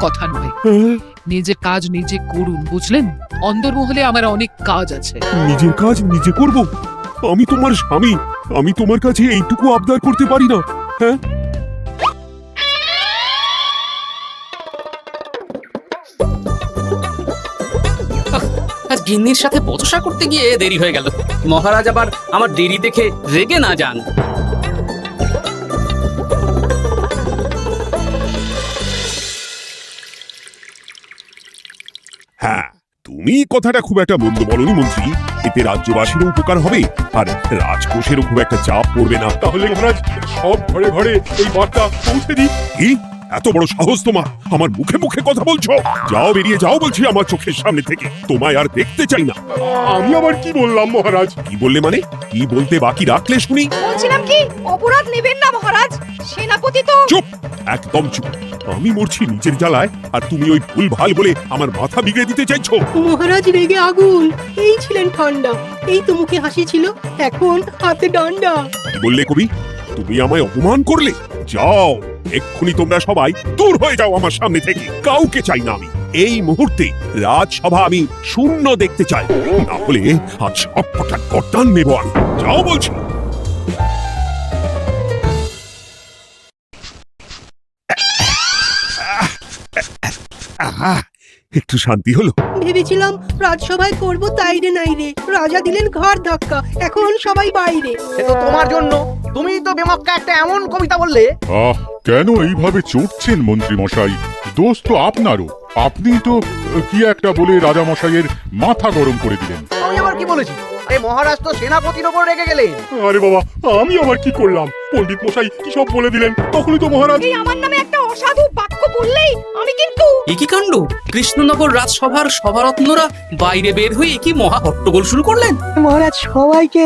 কথা নয়, নিজে কাজ নিজে করুন, বুঝলেন? অন্দরমহলে আমার অনেক কাজ আছে। নিজের কাজ নিজে করব? আমি তোমার স্বামী, আমি তোমার কাছে এইটুকু আবদার করতে পারি না? হ্যাঁ, আজ গিন্নির সাথে বচসা করতে গিয়ে দেরি হয়ে গেল। মহারাজ আবার আমার দেরি দেখে রেগে না যান। হ্যাঁ, তুমি কথাটা খুব একটা মন্দ বলনি মন্ত্রী। এতে রাজ্যবাসীরও উপকার হবে আর রাজকোষেরও খুব একটা চাপ পড়বে না। তাহলে মহারাজ সব ঘরে ঘরে এই বার্তা পৌঁছে দিই। কি এত বড় সাহস তোমার? আমার মুখে মুখে কথা বলছো? যাও, বেরিয়ে যাও বলছি আমার চোখের সামনে থেকে। তোমায় আর দেখতে চাই না। আমি আবার কি বললাম মহারাজ? কি বললে মানে? কি বলতে বাকি রাখলে শুনি? বলছিলাম কি, অপরাধ নেবেন না মহারাজ, সেনাপতি তো। চুপ, একদম চুপ। আমি মরছি নিজের জ্বালায় আর তুমি ওই ভুল ভাল বলে আমার মাথা বিগড়ে দিতে চাইছো। মহারাজ রেগে আগুন, এই ছিলেন ঠান্ডা, এই তো মুখে হাসি ছিল, এখন হাতে ডান্ডা। কি বললে কবি? তুমি আমায় অপমান করলে? যাও, এক্ষুনি তোমরা সবাই দূর হয়ে যাও আমার সামনে থেকে। কাউকে চাই না আমি এই মুহূর্তে। রাজসভা আমি শূন্য দেখতে চাই, না হলে আজ সব কটা গর্দান নেব আমি। যাও বলছি। একটু শান্তি হলো। ভেবেছিলাম রাজসভায় করব তাই রে নাই রে, রাজা দিলেন ঘর ধাক্কা, এখন সবাই বাইরে। এ তো তোমার জন্য, তুমি তো বেমক্কা একটা এমন কবিতা বললে। কেন এইভাবে চড়ছেন মন্ত্রী মশাই? দোষ তো আপনারও। আপনি তো কি একটা বলে রাজা মশাইয়ের মাথা গরম করে দিলেন। আমি আবার কি বলেছি? আরে মহারাজ তো সেনাপতির ওপর রেগে গেলেন। আরে বাবা, আমি আবার কি করলাম? পণ্ডিত মশাই কি সব বলে দিলেন, তখনই তো মহারাজ। এই আমার নামে একটা অসাধু বাক্য বললেই আমি কিন্তু। একই কাণ্ড! কৃষ্ণনগর রাজসভার সভারত্নরা বাইরে বের হয়ে কি মহা হট্টগোল শুরু করলেন। মহারাজ সবাইকে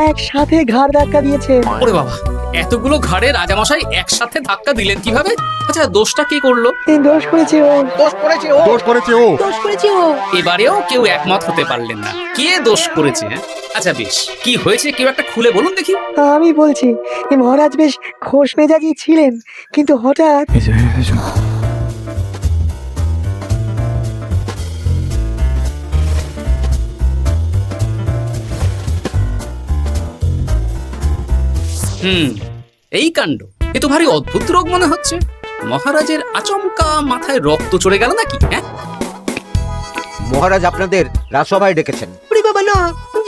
একসাথে ঘাড় ধাক্কা দিয়েছে। ওরে বাবা, এতগুলো ঘাড়ে রাজামশাই একসাথে ধাক্কা দিলেন কিভাবে? আচ্ছা, দোষটা কে করলো? দোষ করেছে ও, দোষ করেছে ও। দোষ করেছে ও। দোষ করেছে ও। এবারেও কেউ একমত হতে পারলেন না। কে দোষ করেছে? আচ্ছা বেশ, কি হয়েছে কেউ একটা খুলে বলুন দেখি। আমি বলছি, মহারাজ বেশ খোশ মেজাজি ছিলেন, কিন্তু হঠাৎ এই কাণ্ড! এ তো ভারী অদ্ভুত রোগ মনে হচ্ছে। মহারাজের আচমকা মাথায় রক্ত চড়ে গেল নাকি? হ্যাঁ, মহারাজ আপনাদের রাজসভায় ডেকেছেন। ওরে বাবা না,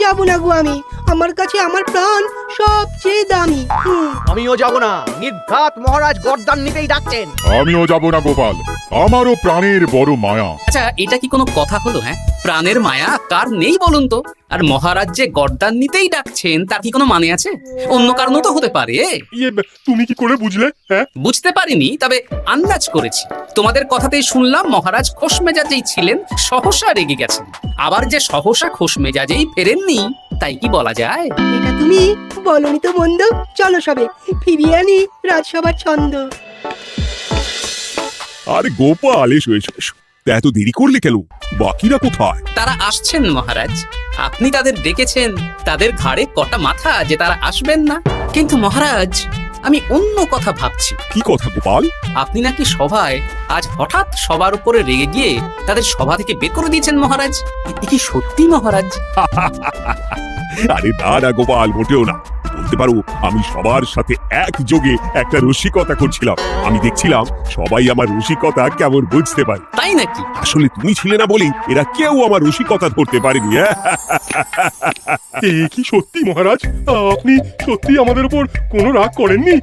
যাবো না গো আমি, আমার কাছে আমার প্রাণ সবচেয়ে দামি। আমিও যাব না, নির্ঘাত মহারাজ গর্দান নিতেই ডাকছেন। আমিও যাব না গোপাল, আমারও প্রাণের বড় মায়া। আচ্ছা, এটা কি কোনো কথা হলো? হ্যাঁ, প্রাণের মায়া কার নেই বলুন তো? আর মহারাজ যে গর্দান নিতেই ডাকছেন তার কি কোনো মানে আছে? অন্য কারণও তো হতে পারে। তুমি কি করে বুঝলে? হ্যাঁ, বুঝতে পারিনি, তবে আন্দাজ করেছি। তোমাদের কথাতেই শুনলাম মহারাজ খোশ মেজাজেই ছিলেন, সহসা রেগে গেছেন। আবার যে সহসা খোশ মেজাজেই ফেরেননি, তাই কি বলা যায়? এটা তুমি বলনি তো মন্দ। চলো সবে ফিরিয়ে আনি রাজসভার ছন্দ। আরে গোপাল, এসো এসো এসো। এত দেরি করলে কেন? বাকিরা কোথায়? তারা আসছেন মহারাজ। আপনি তাদের ডেকেছেন, তাদের ঘাড়ে কটা মাথা যে তারা আসবেন না। কিন্তু মহারাজ, আমি অন্য কথা ভাবছি। কি কথা গোপাল? আপনি নাকি সভায় আজ হঠাৎ সবার উপরে রেগে গিয়ে তাদের সভা থেকে বের করে দিয়েছেন মহারাজ। এ কি সত্যি মহারাজ? আরে না না গোপাল, মোটেও না। বলতে পারো আমি সবার সাথে একযোগে একটা রসিকতা করছিলাম। আমি দেখছিলাম সবাই আমার রসিকতা কেমন বুঝতে পারে। তাই নাকি? আসলে তুমি ছিলে না বলেই এরা কেউ আমার রসিকতা ধরতে পারেনি। কি সত্যি মহারাজ? আপনি সত্যি আমাদের উপর কোনো রাগ করেননি?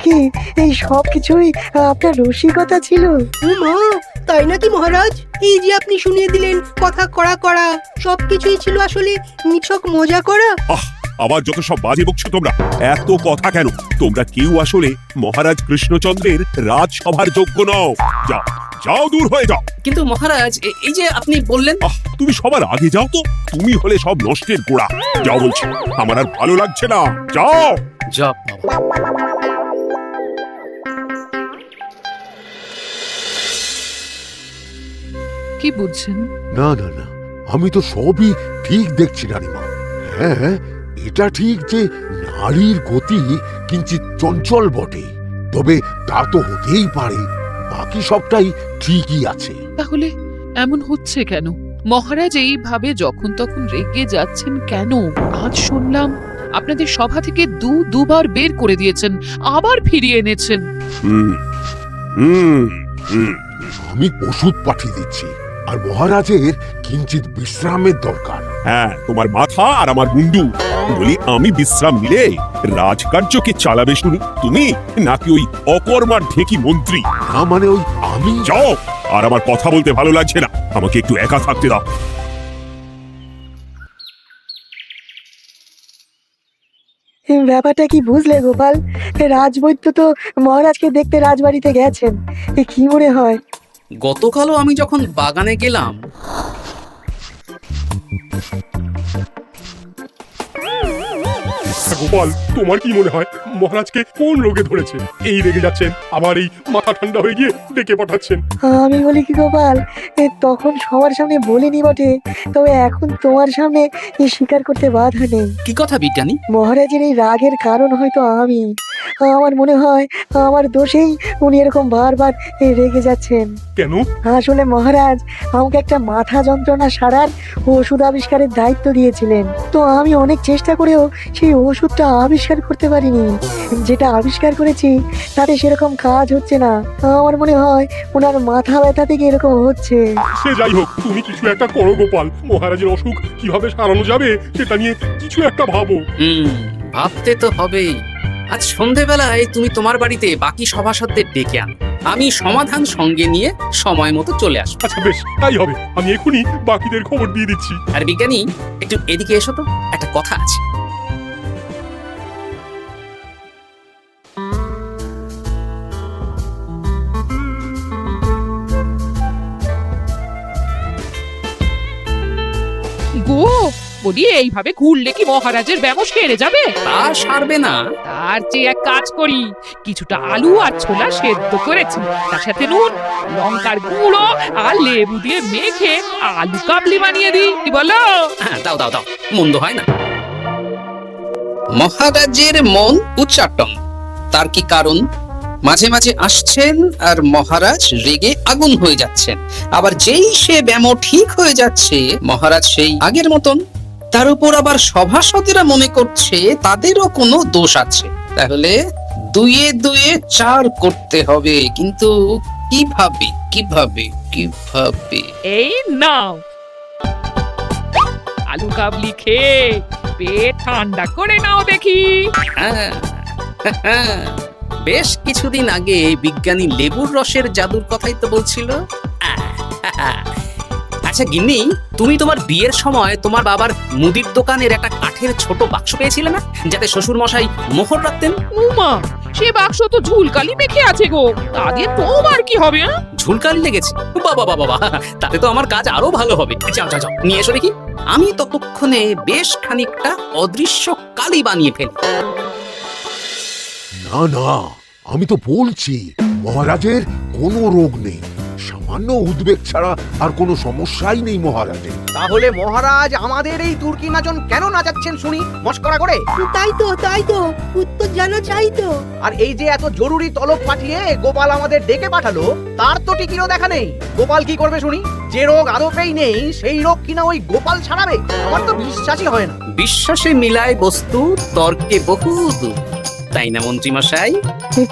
কি এই সব কিছুই আপনার রসিকতা ছিল? মা, তাই নাকি মহারাজ? এই যে আপনি শুনিয়ে দিলেন কথা কড়া কড়া, সবকিছুই ছিল আসলে নিছক মজা করা। আবার যত সব বাজে বকছো তোমরা। এত কথা কেন? তোমরা কেউ আসলে মহারাজ কৃষ্ণচন্দ্রের রাজসভার যোগ্য নও। যাও যাও, দূর হয়ে যাও। কিন্তু মহারাজ, এই যে আপনি বললেন। তুমি সবার আগে যাও তো। তুমি হলে সব নষ্টের গোড়া। যাও বলছি, আমার আর ভালো লাগছে না। যাও। জপ বাবা। কি বুঝছেন? না না না, আমি তো সবই ঠিক দেখছি রানীমা। হ্যাঁ, এটা ঠিক যে নারীর গতি কিঞ্চিত চঞ্চল বটে, তবে তা তো হতেই পারে বাকি সবটাই ঠিকই আছে। তাহলে এমন হচ্ছে কেন? মহারাজ এইভাবে যখন তখন রেগে যাচ্ছেন কেন? আজ শুনলাম আপনাদের সভা থেকে দুবার বের করে দিয়েছেন, আবার ফিরিয়ে এনেছেন। হুম হুম হুম আমি ওষুধ পাঠিয়ে দিচ্ছি, আর মহারাজের কিঞ্চিত বিশ্রামের দরকার। হ্যাঁ, তোমার মাথা আর আমার মুন্ডু। বলি, আমি বিশ্রাম নিলে রাজকার্যকে চালাবে শুনি তুমি, নাকি ওই অকর্মার ঢেকি মন্ত্রী? না মানে ওই আমি যাও, আর আমার কথা বলতে ভালো লাগছে না, আমাকে একটু একা থাকতে দাও। ব্যাপারটা কি বুঝলে গোপাল? রাজবৈদ্য তো মহারাজকে দেখতে রাজবাড়িতে গেছেন, কি মনে হয়? গতকালও আমি যখন বাগানে গেলাম, গোপাল, তোমার কি মনে হয় মহারাজকে কোন রোগে ধরেছে? এই রেগে যাচ্ছেন, আবার এই মাথা ঠান্ডা হয়ে গিয়ে ডেকে পাঠাচ্ছেন। আমি বলি কি গোপাল, তখন সবার সামনে বলিনি বটে, তবে এখন তোমার সামনে স্বীকার করতে বাধা নেই। কি কথা বিজ্ঞানী? মহারাজের এই রাগের কারণ হয়তো আমি। আমার মনে হয় আমার দোষেই উনি এরকম বারবার রেগে যাচ্ছেন। কেন? আসলে মহারাজ আমাকে একটা মাথা যন্ত্রণা সারার ওষুধ আবিষ্কারের দায়িত্ব দিয়েছিলেন, তো আমি অনেক চেষ্টা করেও সেই ওষুধটা আবিষ্কার করতে পারিনি। যেটা আবিষ্কার করেছি তাতে সেরকম কাজ হচ্ছে না। আমার মনে হয় ওনার মাথা ব্যথা থেকে এরকম হচ্ছে। সে যাই হোক, তুমি কিছু একটা করো গোপাল। মহারাজের অসুখ কিভাবে সারানো যাবে সেটা নিয়ে কিছু একটা ভাবো। ভাবতে তো হবেই। আজ সন্ধেবেলায় তুমি তোমার বাড়িতে বাকি সভাসদদের ডেকে আনো, আমি সমাধান সঙ্গে নিয়ে সময় মতো চলে আসবো। আচ্ছা বেশ, তাই হবে। আমি এখনই বাকিদের খবর দিয়ে দিচ্ছি। আর বিজ্ঞানী, একটু এদিকে এসো তো, একটা কথা আছে। গো, বলি এইভাবে ঘুরলে কি মহারাজের ব্যামোশ কেড়ে যাবে? তা সারবে না। তার চেয়ে এক কাজ করি, কিছুটা আলু আর ছোলা সেদ্ধ করেছি, তার সাথে নুন, লঙ্কার গুঁড়ো আর লেবু দিয়ে মেখে আলু কাবলি বানিয়ে দিই, কি বলো? হ্যাঁ, দাও দাও দাও, মন্দ হয় না। মহারাজের মন উচ্চাটন, তার কি কারণ? মাঝে মাঝে আসছেন আর মহারাজ রেগে আগুন হয়ে যাচ্ছেন, আবার যেই সে ব্যামো ঠিক হয়ে যাচ্ছে মহারাজ সেই আগের মতন। তার উপর আবার সভাসদেরা মনে করছে তাদেরও কোনো দোষ আছে। তাহলে দুয়ে দুয়ে চার করতে হবে, কিন্তু কিভাবে কিভাবে কিভাবে? এই নাও আলু কাবলি খেয়ে পেট ঠান্ডা করে নাও দেখি। হ্যাঁ, বেশ কিছুদিন আগে বিজ্ঞানী লেবুর রসের জাদুর কথাই তো বলছিল। আচ্ছা গিন্নি, তুমি তোমার বিয়ের সময় তোমার বাবার মুদির দোকানের একটা কাঠের ছোট বাক্স পেয়েছিলে না, যাতে শ্বশুর মশাই মোহর রাখতেন? উমা, সে বাক্স তো ঝুলকালি মেখে আছে গো, তাদের তোমার কি হবে? ঝুলকালি লেগেছে? বাবা বাবা বাবা, তাতে তো আমার কাজ আরো ভালো হবে। যাও যাও যাও, নিয়ে এসো দেখি। আমি ততক্ষণে বেশ খানিকটা অদৃশ্য কালি বানিয়ে ফেলি। না না, আমি তো বলছি মহারাজের কোনো রোগ নেই, সামান্য উদ্বেগ ছাড়া আর কোনো সমস্যাই নেই মহারাজের। তাহলে মহারাজ আমাদের এই তুর্কি নাচন কেন নাচাচ্ছেন শুনি, মস্করা করে? তাই তো উত্তর জানা চাই তো। আর এই যে এত জরুরি তলব পাঠিয়ে গোপাল আমাদের ডেকে পাঠালো, তার তো টিকিরও দেখা নেই। গোপাল কি করবে শুনি? যে রোগ আদপেই নেই সেই রোগ কিনা ওই গোপাল ছাড়াবে? আমার তো বিশ্বাসই হয় না। বিশ্বাসে মিলায় বস্তু, তর্কে বহু দূর, তাই না মন্ত্রী মশাই?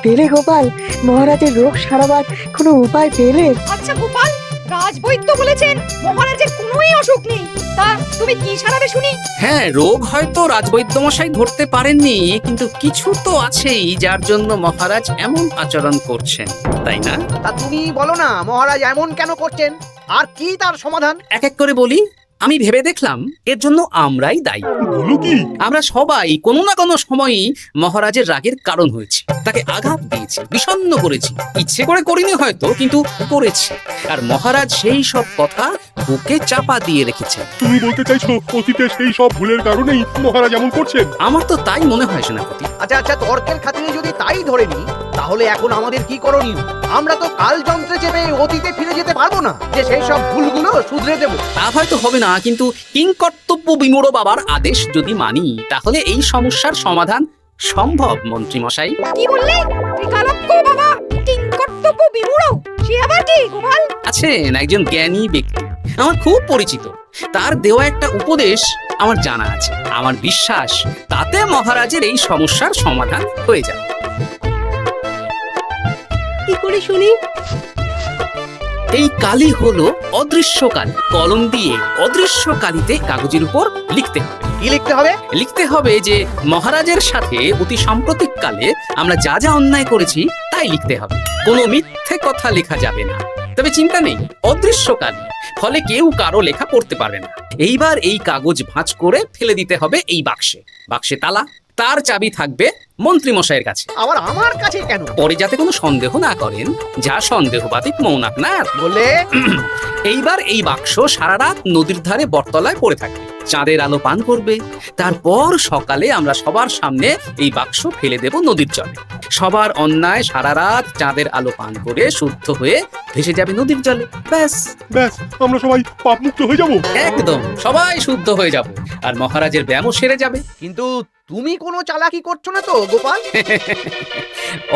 পেলে গোপাল, মহারাজের রোগ সারাবার কোনো উপায় পেলে? আচ্ছা গোপাল, রাজবৈদ্য বলেছেন মহারাজের কোনোই অসুখ নেই, তা তুমি কি সারাবে শুনি? হ্যাঁ, রোগ হয়তো রাজবৈদ্য মশাই ধরতে পারেননি, কিন্তু কিছু তো আছেই যার জন্য মহারাজ এমন আচরণ করছেন, তাই না? তা তুমি বলো না মহারাজ এমন কেন করছেন, আর কি তার সমাধান? এক এক করে বলি। আমি ভেবে দেখলাম এর জন্য আমরাই দায়ী। বলো কি? আমরা সবাই কোনো না কোনো সময়ই মহারাজের রাগের কারণ হয়েছি, তাকে আঘাত দিয়েছি, বিষণ্ণ করেছি। ইচ্ছে করে করিনি হয়তো, কিন্তু করেছি। আর মহারাজ সেই সব কথা বুকে চাপা দিয়ে রেখেছেন। তুমি বলতে চাইছো অতীতে সেই সব ভুলের কারণেই মহারাজ এমন করছেন? আমার তো তাই মনে হয় সেনাপতি। আচ্ছা আচ্ছা, তর্কের খাতিরে যদি তাই ধরে নি, তাহলে এখন আমাদের কি করণীয়? আমরা তো কাল যন্ত্রে চেপে অতীতে ফিরে যেতে পারবো না যে সেই সব ভুলগুলো শুধরে দেবো। তা হয়তো হবে না, কিন্তু কিংকর্তব্য বিমূঢ় বাবার আদেশ যদি মানি, তাহলে এই সমস্যার সমাধান সম্ভব মন্ত্রী মশাই। কি বললে? ত্রিকালজ্ঞ বাবা কিংকর্তব্য মুরব্ব বিমুড়ো সে আবার কি গোপাল? আছেন একজন জ্ঞানী ব্যক্তি, আমার খুব পরিচিত। তার দেওয়া একটা উপদেশ আমার জানা আছে। আমার বিশ্বাস তাতে মহারাজের এই সমস্যার সমাধান হয়ে যাবে। কি করে শুনি? এই কালি হলো অদৃশ্য কালি। কলম দিয়ে অদৃশ্য কালিতে কাগজের উপর লিখতে হবে। কি লিখতে হবে? লিখতে হবে যে মহারাজের সাথে অতি সাম্প্রতিক কালে আমরা যা যা অন্যায় করেছি তাই লিখতে হবে। কোনো মিথ্যে কথা লেখা যাবে না। তবে চিন্তা নেই, অদৃশ্য কালি, ফলে কেউ কারো লেখা পড়তে পারবে না। এইবার এই কাগজ ভাঁজ করে ফেলে দিতে হবে এই বাক্সে। বাক্সে তালা, তার চাবি থাকবে মন্ত্রী মশাইয়ের কাছে। আবার আমার কাছে কেন? পরে যাতে কোনো সন্দেহ না করেন, যা সন্দেহবাতিক মৌন আপনার। বললে এইবার এই বাক্স সারা রাত নদীর ধারে বটতলায় পড়ে থাকবে, চাঁদের আলো পান করবে। তারপর সকালে আমরা সবার সামনে এই বাক্স ফেলে দেব নদীর জলে। সবার অন্যায় সারা রাত চাঁদের আলো পান করে শুদ্ধ হয়ে ভেসে যাবে নদীর জলে। ব্যাস ব্যাস, আমরা সবাই পাপ মুক্ত হয়ে যাব। একদম সবাই শুদ্ধ হয়ে যাব, আর মহারাজের ব্যায়ামও সেরে যাবে। কিন্তু তুমি কোনো চালাকি করছো না তো গোপাল?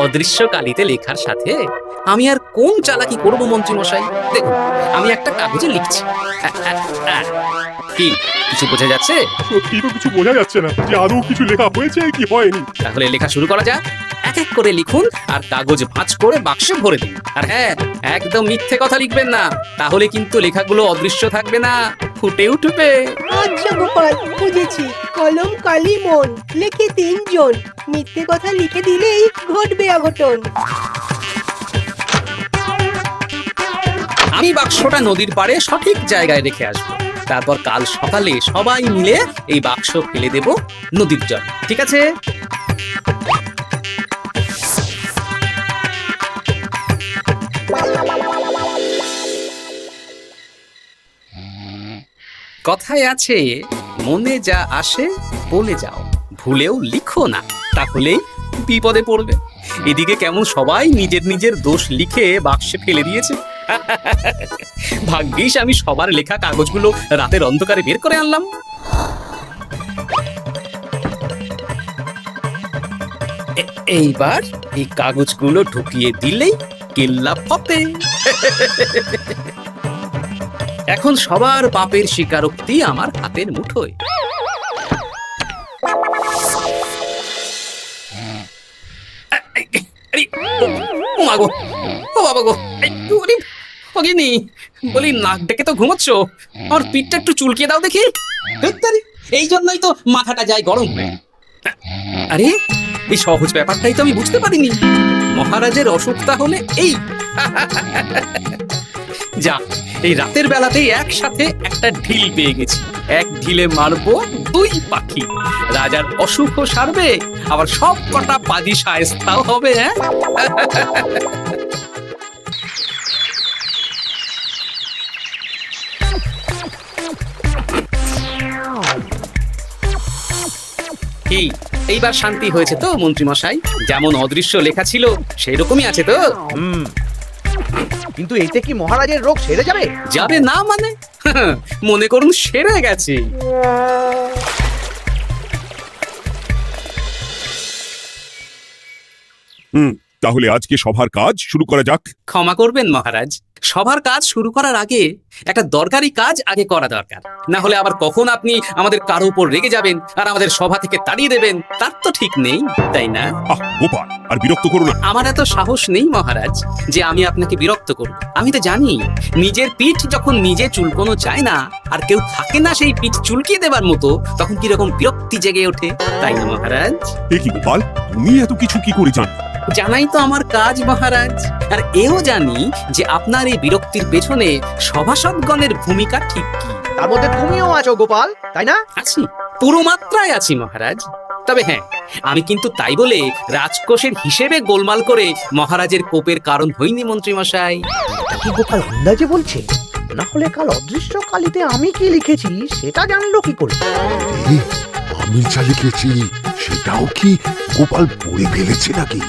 অদৃশ্য কালিতে লেখার সাথে আমি আর কোন চালাকি করব মন্ত্রী মশাই? দেখুন, আমি একটা কাগজে লিখছি। কি কিছু বোঝা যাচ্ছে? সত্যি তো কিছু বোঝা যাচ্ছে না যে আদৌ কিছু লেখা হয়েছে কি হয়নি। তাহলে লেখা শুরু করা যাক। এক এক করে লিখুন আর কাগজ ভাঁজ করে বাক্সে ভরে দিন। আর হ্যাঁ, একদম মিথ্যে কথা লিখবেন না, তাহলে কিন্তু লেখাগুলো অদৃশ্য থাকবে না, ফুটে উঠবে। আচ্ছা গোপাল, বুঝেছি। কলম কালি মন, লেখে 3 জন। মিথ্যে কথা লিখে দিলেই ঘটবে অঘটন। আমি বাক্সটা নদীর পাড়ে সঠিক জায়গায় রেখে আসবো। তারপর কাল সকালে সবাই মিলে এই বাক্স ফেলে দেব নদীর জলে। ঠিক আছে? কথায় আছে, মনে যা আসে বলে যাও, ভুলেও লিখো না, তাহলেই বিপদে পড়বে। এদিকে কেমন সবাই নিজের নিজের দোষ লিখে বাক্সে ফেলে দিয়েছে। ভাগ্যিস আমি সবার লেখা কাগজগুলো রাতের অন্ধকারে বের করে আনলাম। এইবার এই কাগজগুলো ঢুকিয়ে দিলেই কেল্লা ফতে। এখন সবার পাপের স্বীকারোক্তি আমার হাতের মুঠোয়। মাগো, ও বাবা গো, ওগিনি বলি, নাক ডেকে তো ঘুমোচ্ছ, আমার পিঠটা একটু চুলকিয়ে দাও দেখি। এই জন্যই তো মাথাটা যায় গরম হয়ে। আরে, এই সহজ ব্যাপারটাই তো আমি বুঝতে পারিনি। মহারাজের অসুখটা হলে এই যা, এই রাতের বেলাতেই একসাথে একটা ঢিল পেয়ে গেছি। এক ঢিলে মারবো 2 পাখি। রাজার অসুখও সারবে, আবার সব কটা পাজি শায়েস্তাও হবে। হ্যাঁ, কি এইবার শান্তি হয়েছে তো মন্ত্রী মশাই? যেমন অদৃশ্য লেখা ছিল সেই রকমই আছে তো? কিন্তু এতে কি মহারাজের রোগ সেরে যাবে? যাবে না মানে? মনে করুন সেরে গেছে। তাহলে আজকে সভার কাজ শুরু করা যাক। ক্ষমা করবেন মহারাজ, সবার কাজ শুরু করার আগে একটা দরকারি কাজ আগে করা দরকার। না হলে আবার কখন আপনি আমাদের কারো উপর রেগে যাবেন আর আমাদের সভা থেকে তাড়িয়ে দেবেন, তার তো ঠিক নেই, তাই না? গোপাল, আর বিরক্ত করো না। আমার এত সাহস নেই মহারাজ যে আমি আপনাকে বিরক্ত করব। আমি তো জানি, নিজের পিঠ যখন নিজে চুলকোনো চায় না, আর কেউ থাকে না সেই পিঠ চুলকিয়ে দেবার মতো, তখন কিরকম বিরক্তি জেগে ওঠে, তাই না মহারাজ? এ কি গোপাল, তুমি এত কিছু কি করে জানো? জানাই তো আমার কাজ মহারাজ। আর এও জানি যে আপনার এই বিরক্তির পেছনে সভাসদগণের ভূমিকা ঠিক কি। তার মধ্যে তুমিও আছো গোপাল, তাই না? আছি, পুরো মাত্রায় আছি মহারাজ। তবে হ্যাঁ, আমি কিন্তু তাই বলে রাজকোষের হিসেবে গোলমাল করে মহারাজের কোপের কারণ হইনি মন্ত্রী মশাই। কি গোপাল আন্দাজে বলছে? না হলে কাল অদৃশ্য কালিতে আমি কি লিখেছি সেটা জানলো কি করে? এই, আমি যা লিখেছি সেটাও কি গোপাল পড়ে ফেলেছে নাকি?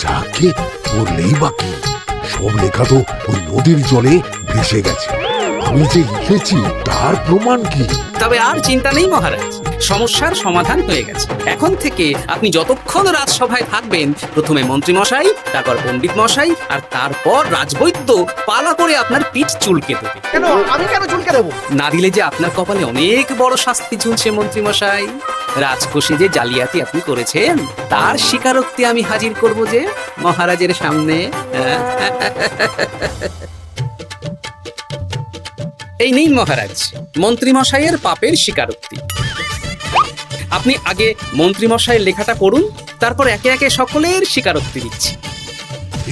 যাকে পড়লেই বাকি, সব লেখা তো ওই নদীর জলে ভেসে গেছে। আমি যে লিখেছি তার প্রমাণ কি? তবে আর চিন্তা নেই মহারাজ, সমস্যার সমাধান হয়ে গেছে। এখন থেকে আপনি যতক্ষণ রাজসভায় থাকবেন, প্রথমে মন্ত্রী মশাই, তারপর পণ্ডিত মশাই, আর তারপর রাজবৈদ্য পালা করে আপনার পিঠ চুলকে দেবে। কেন আমি কেন চুলকে দেবো? না দিলে যে আপনার কপালে অনেক বড় শাস্তি ঝুলছে মন্ত্রী মশাই। রাজকোষে যে জালিয়াতি আপনি করেছেন তার স্বীকারোক্তি আমি হাজির করব যে মহারাজের সামনে। এই নিন মহারাজ, মন্ত্রী মশাইয়ের পাপের স্বীকারোক্তি। আপনি আগে মন্ত্রী মশাইয়ের লেখাটা পড়ুন, তারপর একে একে সকলের স্বীকারোক্তি দিচ্ছি।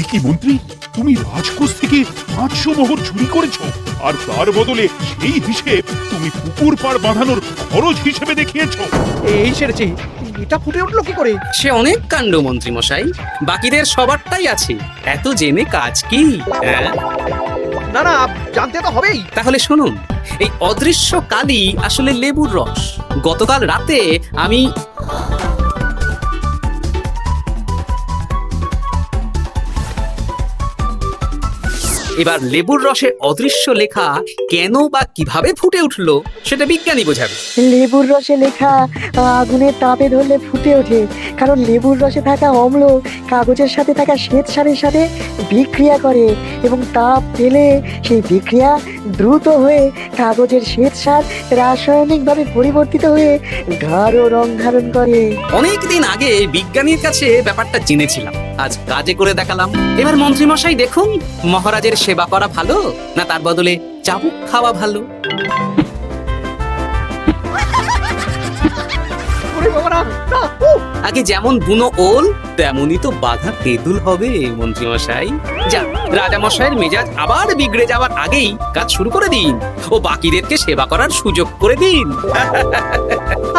এ কি মন্ত্রী, তুমি রাজকোষ থেকে 500 মোহর চুরি করেছো, আর তার বদলে সেই হিসেব তুমি পুকুর পাড় বাঁধানোর খরচ হিসেবে দেখিয়েছো। এই সেরেছে, এটা ফুটে উঠলো কি করে? সে অনেক কাণ্ড মন্ত্রী মশাই, বাকিদের সবারটাই আছে, এত জেনে কাজ কি? হ্যাঁ? না না, জানতে তো হবেই। তাহলে শুনুন, এই অদৃশ্য কালি আসলে লেবুর রস। গতকাল রাতে আমি এবার লেবুর রসে অদৃশ্য লেখা কেন বা কিভাবে ফুটে উঠলো সেটা বিজ্ঞানী বোঝাবে। লেবুর রসে লেখা আগুনের তাপে ধরলে ফুটে ওঠে, কারণ লেবুর রসে থাকা অম্ল কাগজের সাথে থাকা শ্বেত সারের সাথে বিক্রিয়া করে, এবং তাপ পেলে সেই বিক্রিয়া দ্রুত হয়ে কাগজের শ্বেত সার রাসায়নিকভাবে পরিবর্তিত হয়ে গাঢ় রং ধারণ করে। অনেকদিন আগে বিজ্ঞানীর কাছে ব্যাপারটা জেনেছিলাম, আজ কাজে করে দেখালাম। এবার মন্ত্রী মশাই দেখুন, মহারাজের সেবা করা ভালো না তার বদলে চাবুক খাওয়া ভালো? ওরে বাবা, না, না, আগে যেমন বুনো ওল তেমনই তো বাঘা তেঁতুল হবে মন্ত্রী মশাই। যা, রাজা মশাইয়ের মেজাজ আবার বিগড়ে যাওয়ার আগেই কাজ শুরু করে দিন ও বাকিদেরকে সেবা করার সুযোগ করে দিন।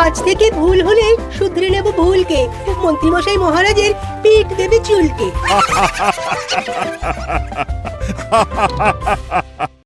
আজ থেকে ভুল হলে শুধরে নেব ভুলকে, মন্ত্রীমশাই মহারাজের পিঠ দেবে চুলকে।